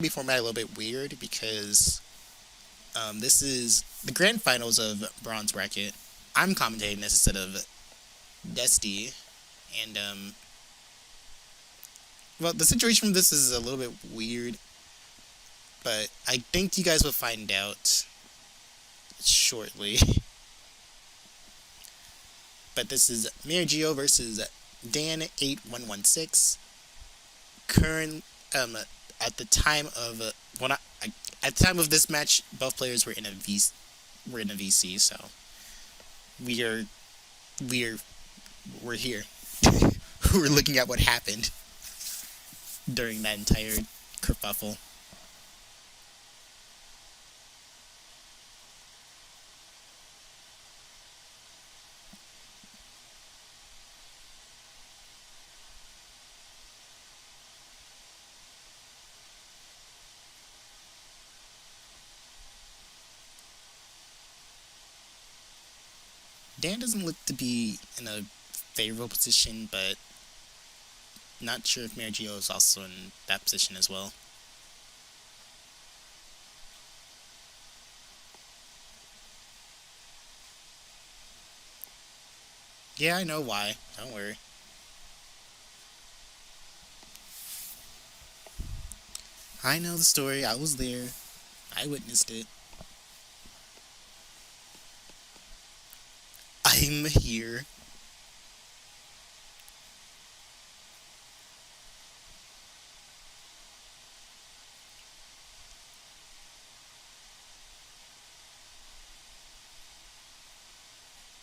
Be formatted a little bit weird because this is the grand finals of Bronze Bracket. I'm commentating this instead of Dusty, and well, the situation from this is a little bit weird, but I think you guys will find out shortly. But this is Marigio versus Dan8116. Current at the time of at the time of this match, both players were in a VC, so we are we're we're here. We're looking at what happened during that entire kerfuffle. Dan doesn't look to be in a favorable position, but not sure if Marigio is also in that position as well. Yeah, I know why. Don't worry. I know the story. I was there. I witnessed it. I'm here.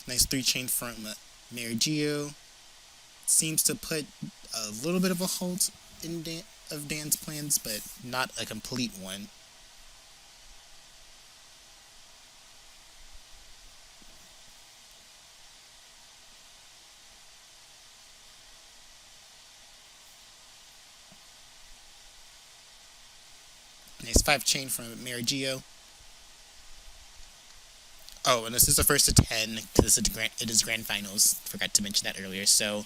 Nice 3-chain from Marigio. Seems to put a little bit of a halt in of Dan's plans, but not a complete one. Nice 5-chain from Marigio. Oh, and this is the first to 10, because it is grand finals. Forgot to mention that earlier. So,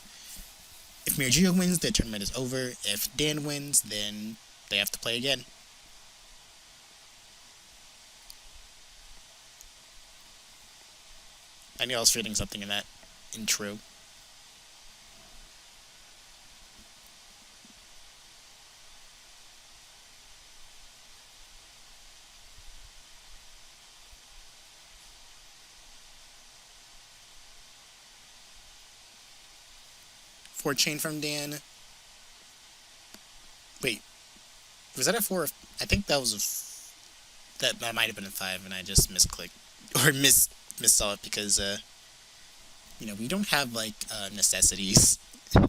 if Marigio wins, the tournament is over. If Dan wins, then they have to play again. I knew I was reading something in that intro. Four chain from Dan. Wait, was that a 4? I think that was that might have been a 5, and I just misclicked or missaw it because we don't have like necessities.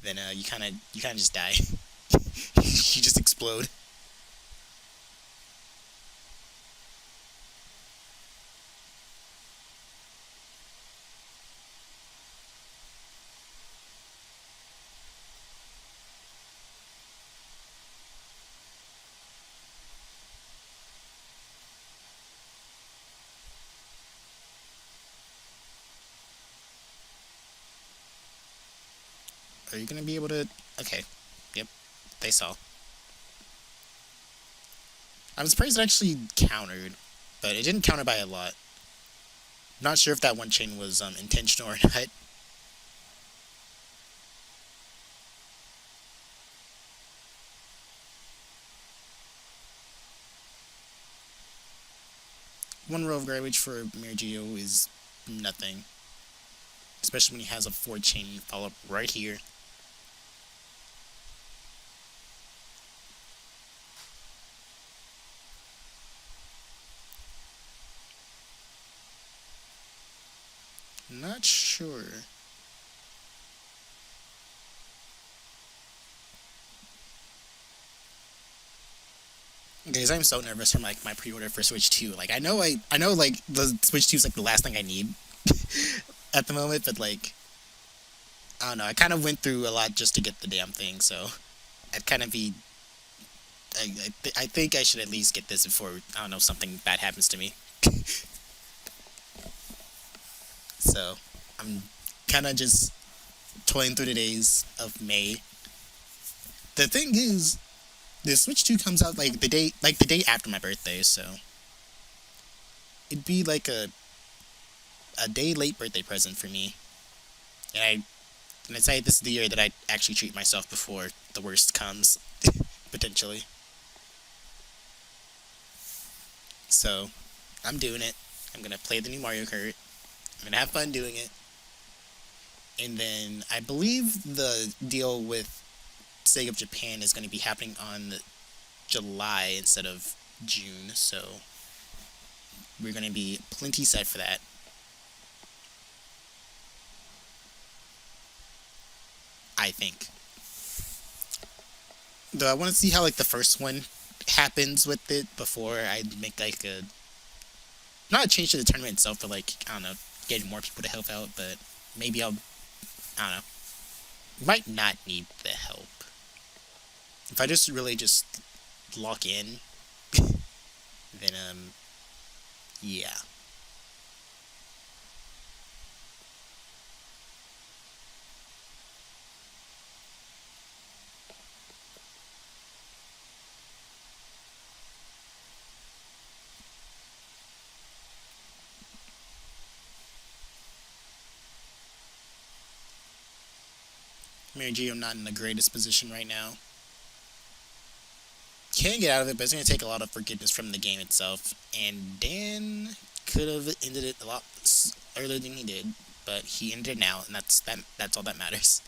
Then you kind of just die. You just explode. Are you gonna be able to? Okay. Yep. They saw. I'm surprised it actually countered, but it didn't counter by a lot. Not sure if that one chain was intentional or not. One row of garbage for Marigio is nothing, especially when he has a 4-chain follow up right here. Not sure. Guys, I'm so nervous from like my pre-order for Switch 2. Like I know like the Switch 2 is like the last thing I need at the moment, but like I don't know. I kind of went through a lot just to get the damn thing, so I'd kind of be. I think I should at least get this before I don't know something bad happens to me. So I'm kind of just toiling through the days of May. The thing is, The Switch 2 comes out the day after my birthday, so it'd be like a day late birthday present for me. And I'd say this is the year that I actually treat myself before the worst comes, potentially. So I'm doing it. I'm gonna play the new Mario Kart. I'm gonna have fun doing it. And then I believe the deal with Sega of Japan is going to be happening on July instead of June, so we're going to be plenty set for that. I think. Though I want to see how like the first one happens with it before I make like a not a change to the tournament itself, but like I don't know, get more people to help out. But maybe I don't know. Might not need the help if I just really just lock in. Then yeah. Marigio not in the greatest position right now. Can get out of it, but it's going to take a lot of forgiveness from the game itself. And Dan could have ended it a lot earlier than he did, but he ended it now, and that's all that matters.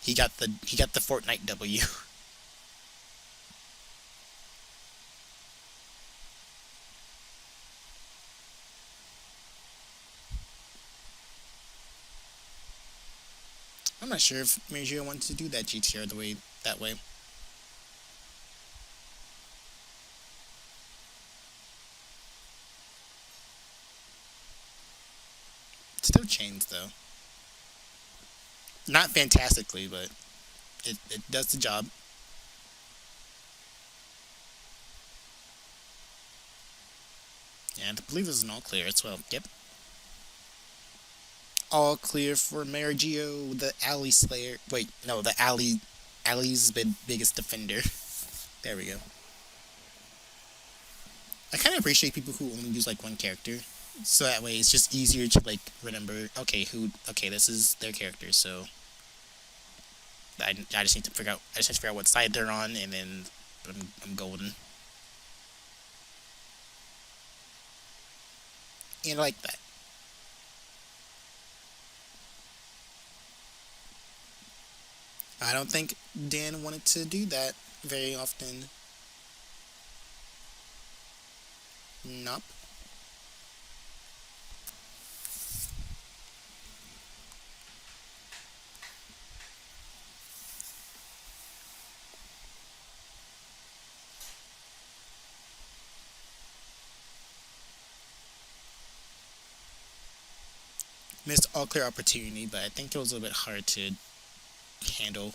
He got the Fortnite W. I'm not sure if Marigio wants to do that GTR that way. Still chains though. Not fantastically, but it does the job. And I believe this is an all clear as well. Yep. All clear for Marigio, the alley slayer. Wait, no, the alley's biggest defender. There we go. I kind of appreciate people who only use like one character, so that way it's just easier to like remember. Okay, this is their character, so I just need to figure out. I just have to figure out what side they're on, and then I'm golden. And I like that. I don't think Dan wanted to do that very often. Nope. Missed all clear opportunity, but I think it was a little bit hard to handle.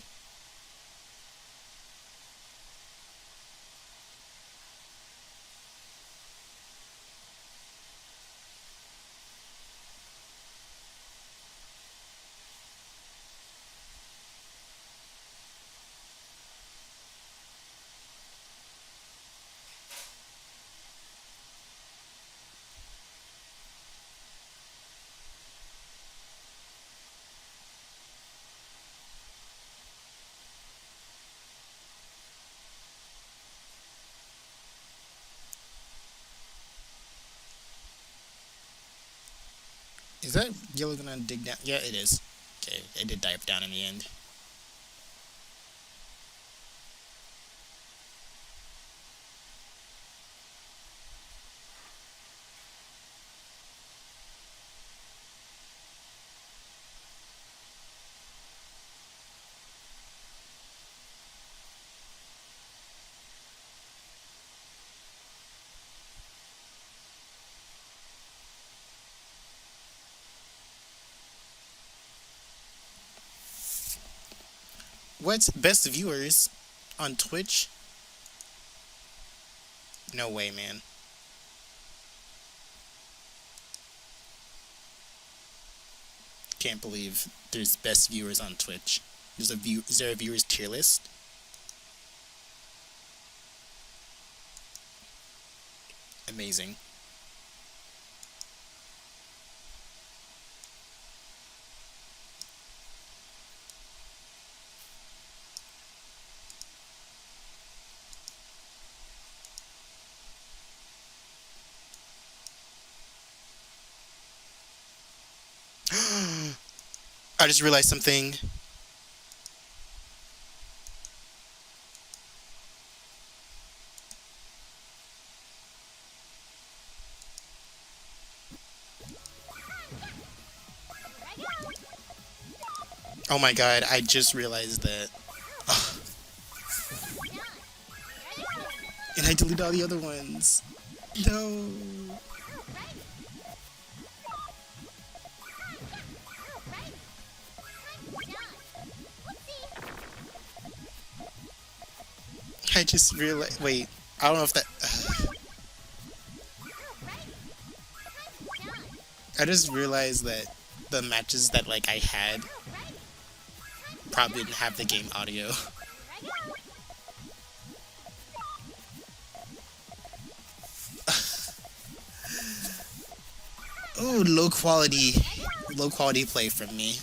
Is that yellow gonna dig down? Yeah, it is. Okay, it did dive down in the end. What's best viewers on Twitch? No way, man. Can't believe there's best viewers on Twitch. Is there a viewers tier list? Amazing. I just realized something. Oh my god, I just realized that. Ugh. And I deleted all the other ones. No. I just realized. Wait, I don't know if that. I just realized that the matches that like I had probably didn't have the game audio. Oh, low quality play from me.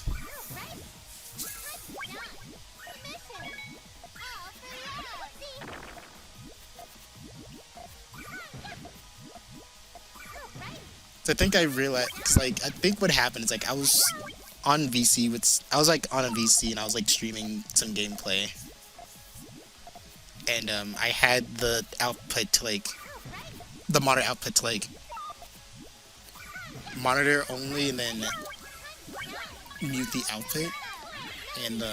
So I think I realized, cause like I think what happened is like I was on VC I was like on a VC and I was like streaming some gameplay, and I had the output to like the monitor output to like monitor only, and then mute the output, and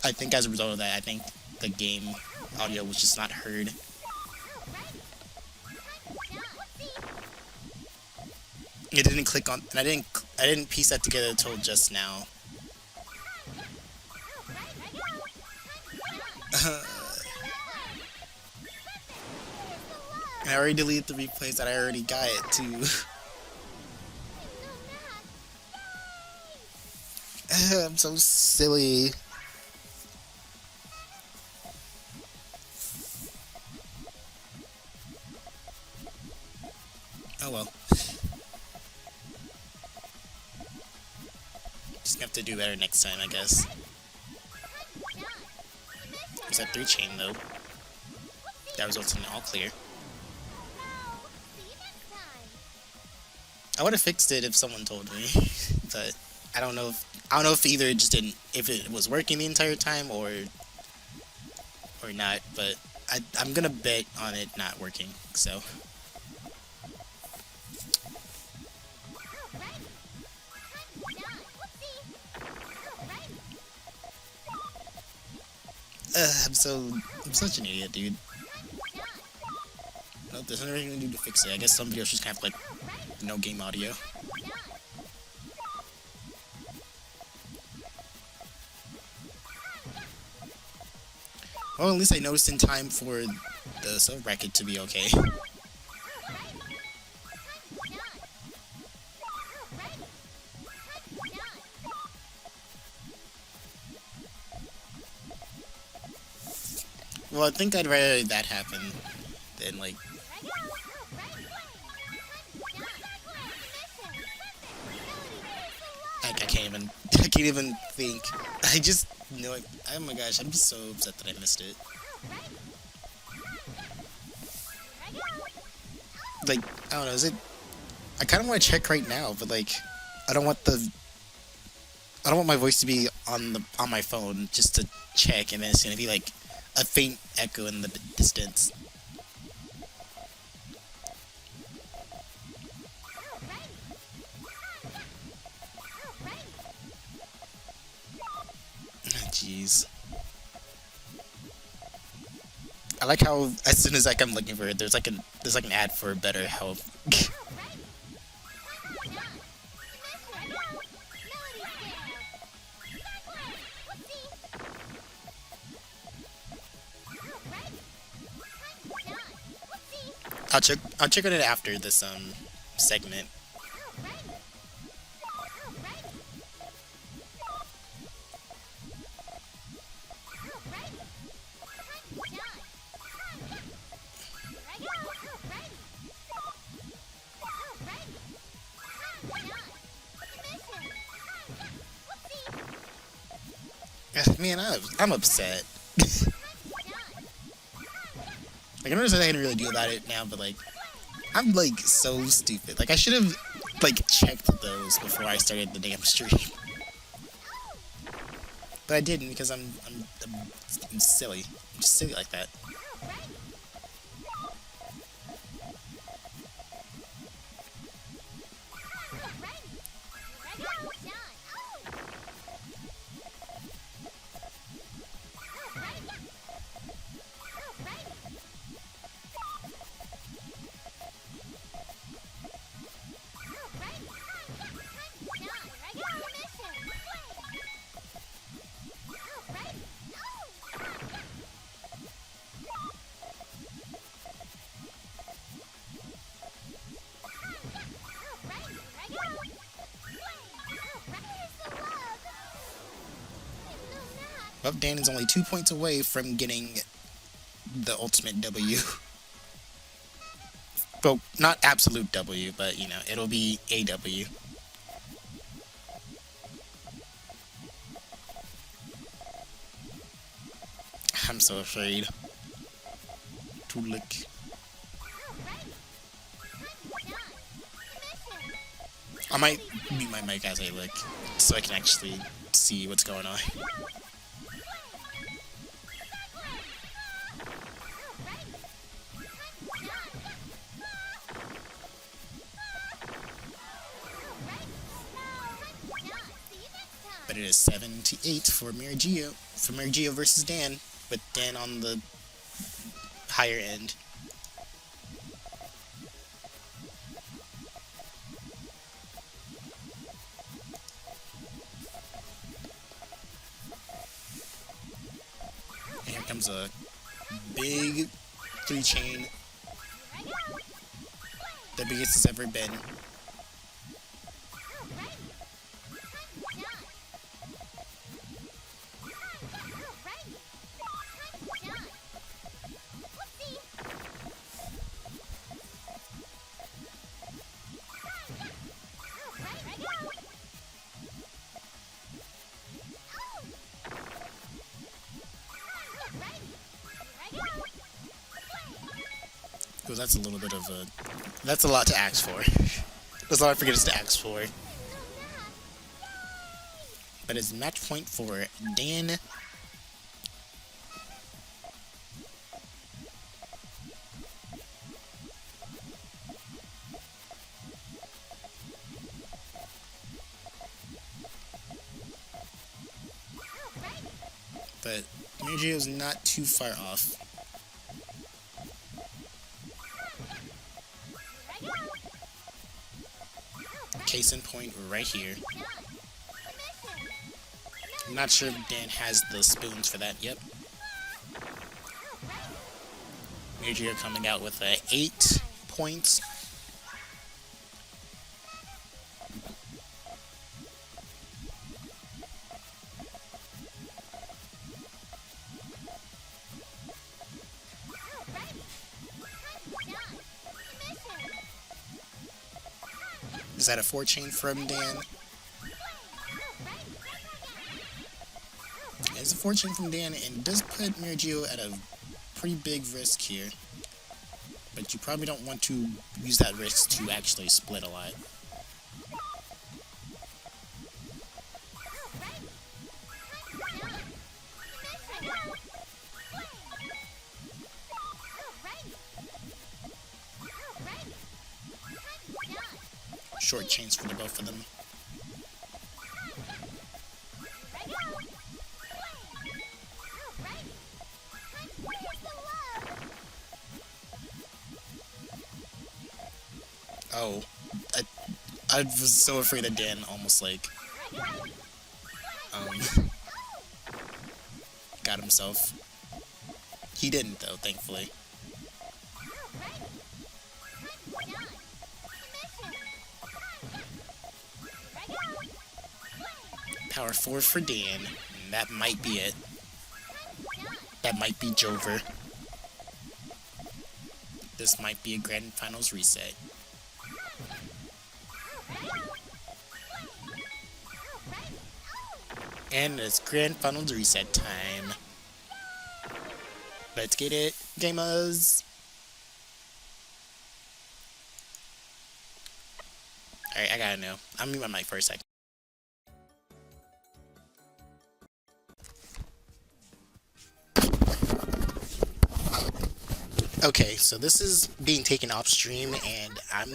I think as a result of that, I think the game audio was just not heard. It didn't click on, and I didn't piece that together until just now. And I already deleted the replays that I already got it too. I'm so silly. Oh well. Just gonna have to do better next time, I guess. There's that 3 chain though. That results in all clear. I would have fixed it if someone told me, but I don't know if either it just didn't, if it was working the entire time or not. But I'm gonna bet on it not working. So. I'm such an idiot, dude. Nope, there's nothing I can do to fix it. I guess some videos just kind of like no game audio. Well, at least I noticed in time for the sub bracket to be okay. Well, I think I'd rather that happen than like. I can't even think. I just know it. Oh my gosh, I'm just so upset that I missed it. Like, I don't know, is it? I kind of want to check right now, but like, I don't want my voice to be on my phone just to check, and then it's gonna be like a faint echo in the distance. Jeez. I like how as soon as like I'm looking for it, there's like an ad for better health. I'll check on it after this segment. Man, I'm upset. Like, I noticed that I didn't really do about it now, but like, I'm like so stupid. Like, I should have like checked those before I started the damn stream, but I didn't because I'm silly. I'm just silly like that. Well, Dan is only 2 points away from getting the ultimate W. Well, not absolute W, but you know, it'll be a W. I'm so afraid to look. I might mute my mic as I look, so I can actually see what's going on. But it is 7-8 for Marigio versus Dan, with Dan on the higher end. And here comes a big 3-chain, the biggest it's ever been. Well, that's a little bit of a... That's a lot to ask for. That's a lot of forgetters to ask for. But it's match point for Dan. But Marigio's not too far off. Case in point right here. I'm not sure if Dan has the spoons for that. Yep. Marigio coming out with 8 points. Is that a 4-chain from Dan? It's a 4-chain from Dan, and it does put Marigio at a pretty big risk here. But you probably don't want to use that risk to actually split a lot. Short chains for the both of them. Oh, I was so afraid that Dan almost like got himself. He didn't though, thankfully. Power 4 for Dan, and that might be it. That might be Jover. This might be a grand finals reset. And it's grand finals reset time. Let's get it, gamers. Alright, I gotta know. I'm mute my mic for a second. Okay, so this is being taken off stream, and I'm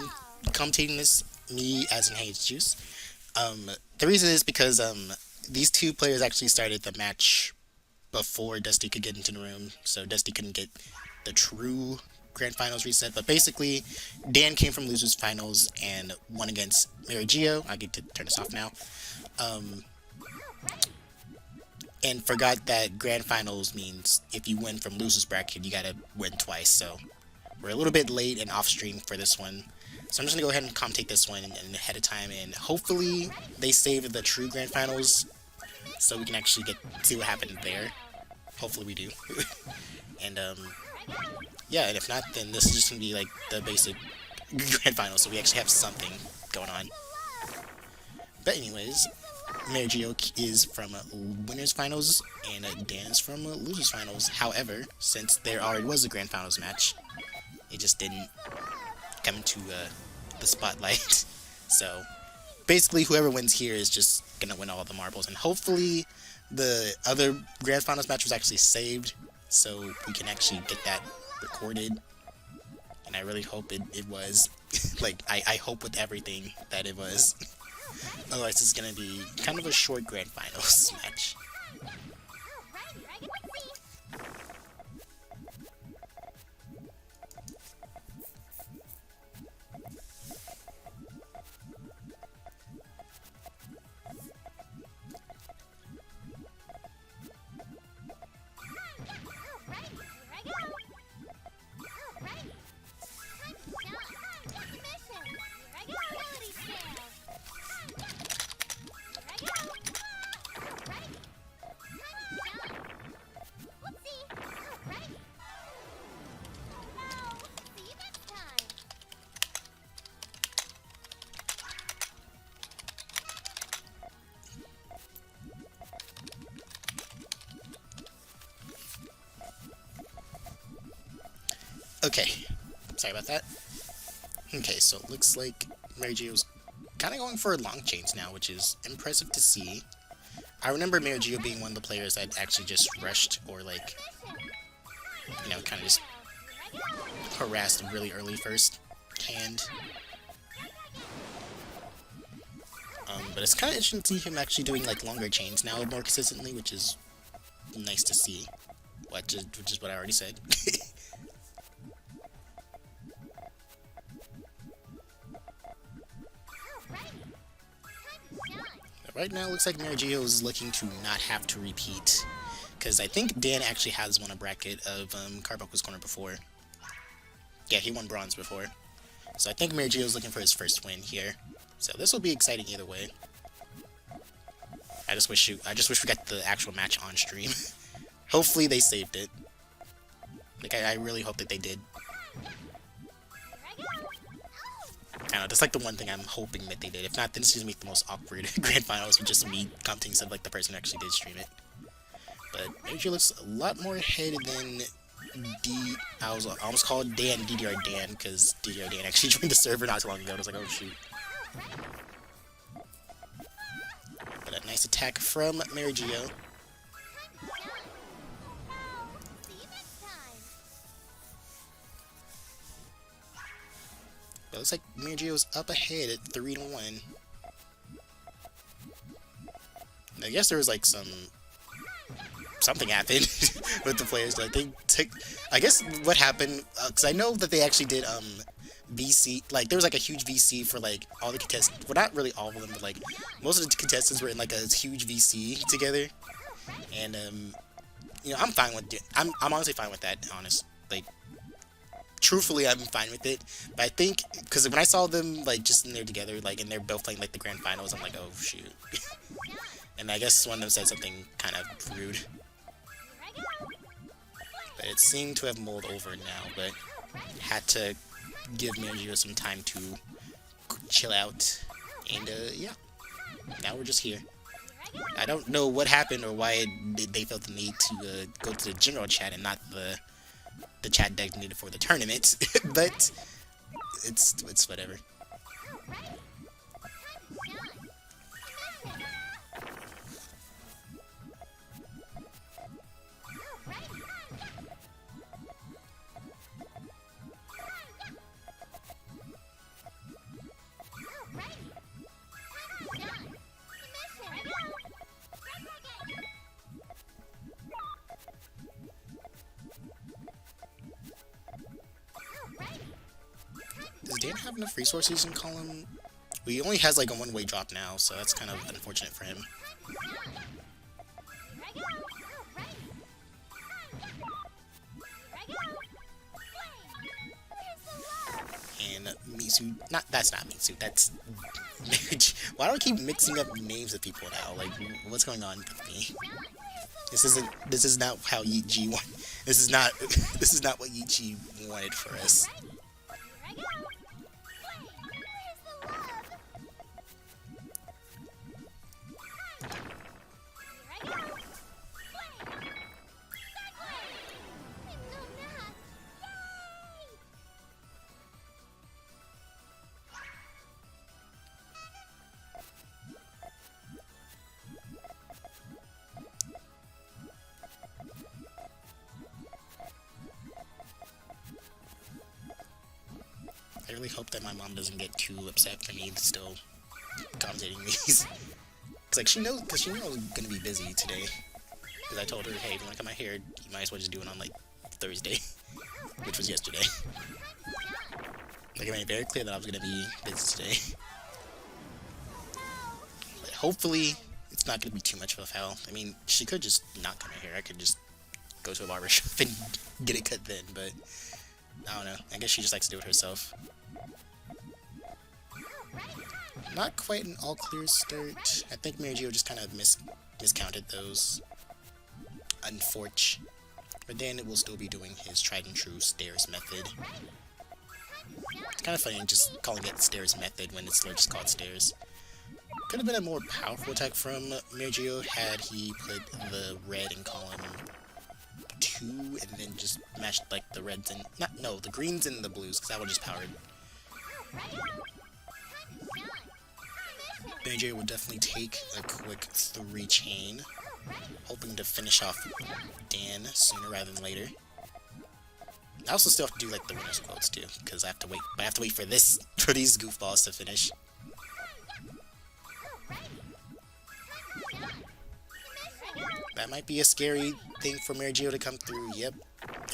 commentating this, me as in Juice. The reason is because these two players actually started the match before Dusty could get into the room, so Dusty couldn't get the true grand finals reset. But basically, Dan came from losers finals and won against Marigio. I get to turn this off now. And forgot that grand finals means if you win from losers bracket, you gotta win twice. So we're a little bit late and off stream for this one. So I'm just gonna go ahead and commentate this one and ahead of time, and hopefully they save the true grand finals so we can actually see what happened there. Hopefully we do. And yeah, and if not, then this is just gonna be like the basic grand finals, so we actually have something going on. But anyways, MarigioX is from winners finals and Dan is from losers finals. However, since there already was a grand finals match, it just didn't come to the spotlight. So basically, whoever wins here is just gonna win all the marbles, and hopefully the other grand finals match was actually saved, so we can actually get that recorded. And I really hope it was. Like, I hope with everything that it was. Otherwise, this is gonna be kind of a short grand finals match. Okay, sorry about that. Okay, so it looks like Marigio's kind of going for long chains now, which is impressive to see. I remember Marigio being one of the players that actually just rushed or, like, you know, kind of just harassed really early first hand. But it's kind of interesting to see him actually doing, like, longer chains now more consistently, which is nice to see. Which is what I already said. Right now, it looks like Marigio is looking to not have to repeat, because I think Dan actually has won a bracket of Carbuncle's corner before. Yeah, he won bronze before. So I think Marigio is looking for his first win here. So this will be exciting either way. I just wish we got the actual match on stream. Hopefully they saved it. Like, I really hope that they did. I don't know, that's like the one thing I'm hoping that they did. If not, then it's gonna make the most awkward grand finals with just me commenting instead of like the person who actually did stream it. But Marigio looks a lot more ahead than I almost called Dan DDR Dan, because DDR Dan actually joined the server not too long ago. I was like, oh shoot. But a nice attack from Marigio. But it looks like Marigio's up ahead at 3-1. I guess there was like something happened with the players. Like, they took, I guess what happened, because I know that they actually did VC, like there was like a huge VC for like all the contestants. Well, not really all of them, but like most of the contestants were in like a huge VC together. And you know, I'm fine with it. I'm honestly fine with that, like, truthfully, I'm fine with it. But I think, because when I saw them, like, just in there together, like, and they're both playing, like, the grand finals, I'm like, oh, shoot. And I guess one of them said something kind of rude. But it seemed to have mulled over now, but had to give Marigio some time to chill out. And, yeah. Now we're just here. I don't know what happened or why they felt the need to go to the general chat and not the chat designated for the tournament, but it's whatever. Does Dan have enough resources in column? Well, he only has like a one-way drop now, so that's kind of unfortunate for him. And Mitsu, that's not Mitsu, that's why do I keep mixing up names of people now? Like, what's going on with me? This is not how Yi want. This is not what Yi wanted for us. I really hope that my mom doesn't get too upset for me still commentating these. Cause she knows I'm gonna be busy today. Cause I told her, hey, if you wanna come out here, you might as well just do it on like Thursday, which was yesterday. Like, I made it very clear that I was gonna be busy today. But hopefully, it's not gonna be too much of a foul. I mean, she could just not come out here. I could just go to a barber shop and get it cut then, but I don't know. I guess she just likes to do it herself. Not quite an all-clear start. I think Marigio just kind of miscounted those. Unfortunate. But then it will still be doing his tried and true stairs method. It's kind of funny just calling it stairs method when it's just called stairs. Could have been a more powerful attack from Marigio had he put the red in column 2 and then just mashed like the reds and the greens and the blues, because that would just powered. Marigio would definitely take a quick 3 chain, hoping to finish off Dan sooner rather than later. I also still have to do like the winner's quotes too, because I have to wait for these goofballs to finish. That might be a scary thing for Marigio to come through, yep.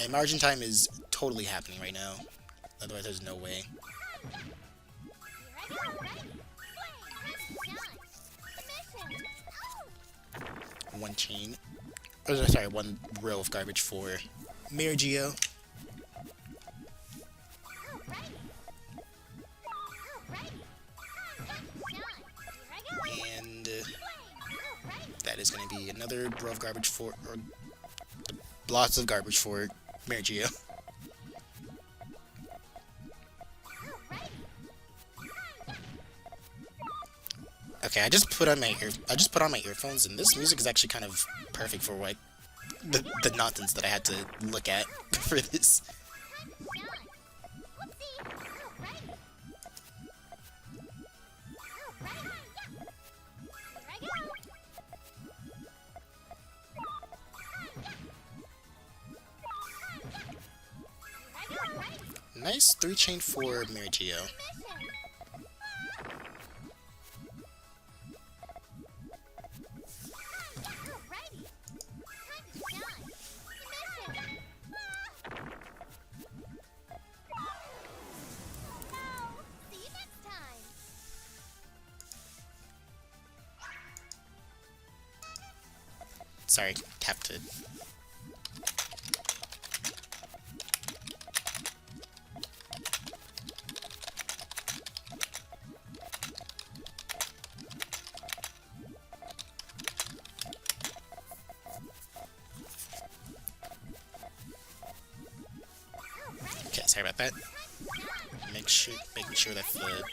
And margin time is totally happening right now. Otherwise there's no way. One chain. Oh, sorry, one row of garbage for Marigio. And that is going to be another row of garbage for, or lots of garbage for Marigio. Okay, I just put on my earphones, and this music is actually kind of perfect for what the nonsense that I had to look at for this. Nice 3 chain for Marigio. Sorry, have to. Okay, sorry about that. Making sure that the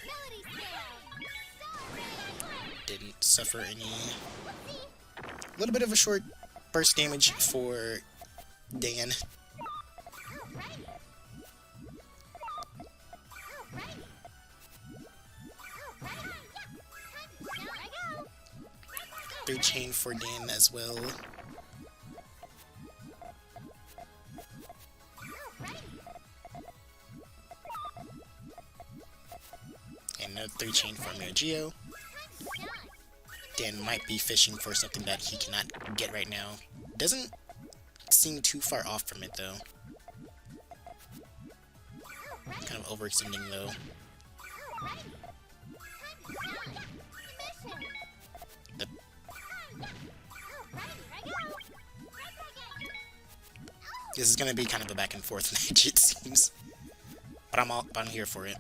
didn't suffer any. A little bit of a short burst damage for Dan. Third chain for Dan as well. And another 3 chain for Marigio. Dan might be fishing for something that he cannot get right now. Doesn't seem too far off from it though. Kind of overextending though. This is gonna be kind of a back and forth match, it seems. But I'm here for it.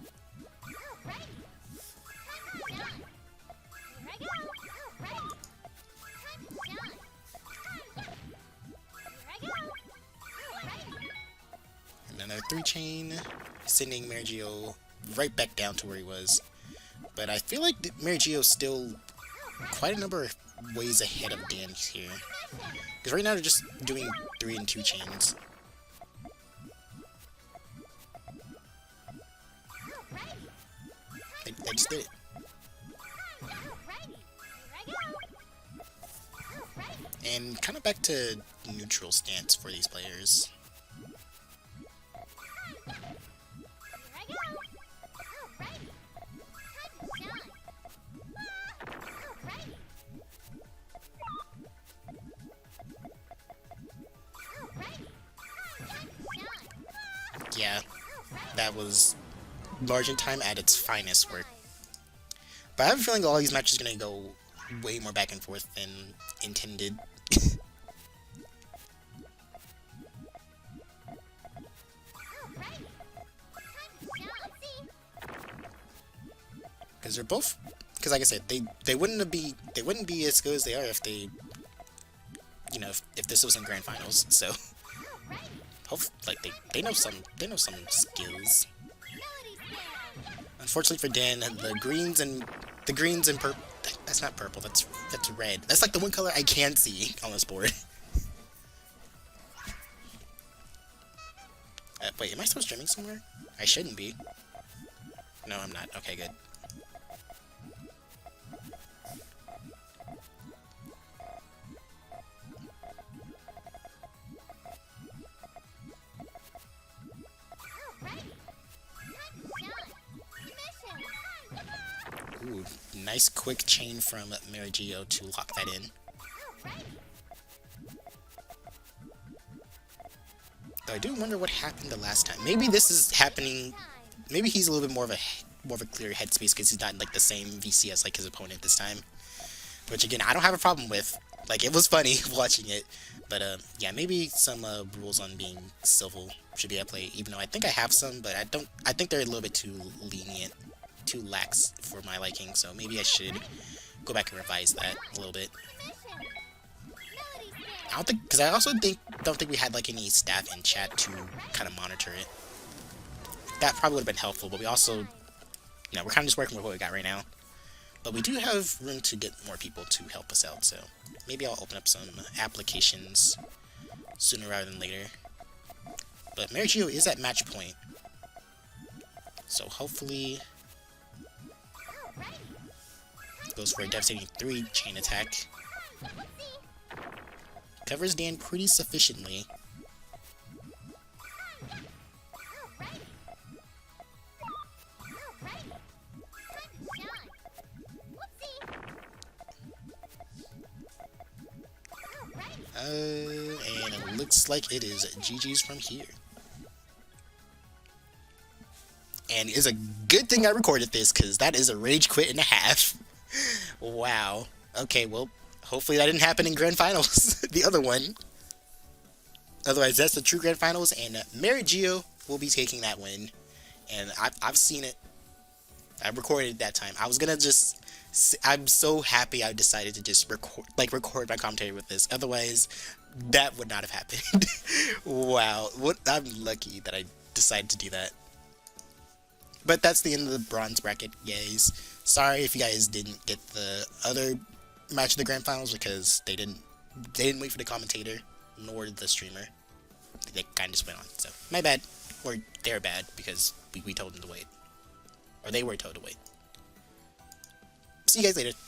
And another 3 chain, sending Marigio right back down to where he was. But I feel like Marigio's still quite a number of ways ahead of Dan here. Because right now they're just doing 3 and 2 chains. They just did it. And kind of back to neutral stance for these players. Yeah, that was margin time at its finest work. But I have a feeling all these matches are going to go way more back and forth than intended. Because they're both, because like I said, they wouldn't be as good as they are if they, you know, if this wasn't grand finals. So hopefully, like they know some skills. Unfortunately for Dan, the greens and purple. That's not purple. That's red. That's like the one color I can see on this board. Wait, am I still streaming somewhere? I shouldn't be. No, I'm not. Okay, good. Ooh, nice quick chain from Marigio to lock that in. Though I do wonder what happened the last time. Maybe this is happening. Maybe he's a little bit more of a clear headspace because he's not in like the same VC as like his opponent this time. Which again, I don't have a problem with. Like, it was funny watching it, but yeah, maybe some rules on being civil should be at play. Even though I think I have some, but I think they're a little bit too lenient, too lax for my liking. So maybe I should go back and revise that a little bit. I don't think, because I also don't think we had like any staff in chat to kind of monitor it. That probably would have been helpful, but we also, you know, we're kind of just working with what we got right now. But we do have room to get more people to help us out, so maybe I'll open up some applications sooner rather than later. But Marigio is at match point, so hopefully goes for a devastating 3 chain attack. Covers Dan pretty sufficiently. And it looks like it is GG's from here. And it's a good thing I recorded this, because that is a rage quit and a half. Wow. Okay, well, hopefully that didn't happen in Grand Finals. The other one. Otherwise, that's the true Grand Finals, and Marigio will be taking that win. And I've seen it. I recorded it that time. I was gonna just... I'm so happy I decided to just record my commentary with this. Otherwise, that would not have happened. Wow. I'm lucky that I decided to do that. But that's the end of the bronze bracket, guys. Sorry if you guys didn't get the other match of the grand finals because they didn't wait for the commentator nor the streamer. They kind of just went on. So my bad, or they're bad because we told them to wait, or they were told to wait. See you guys later.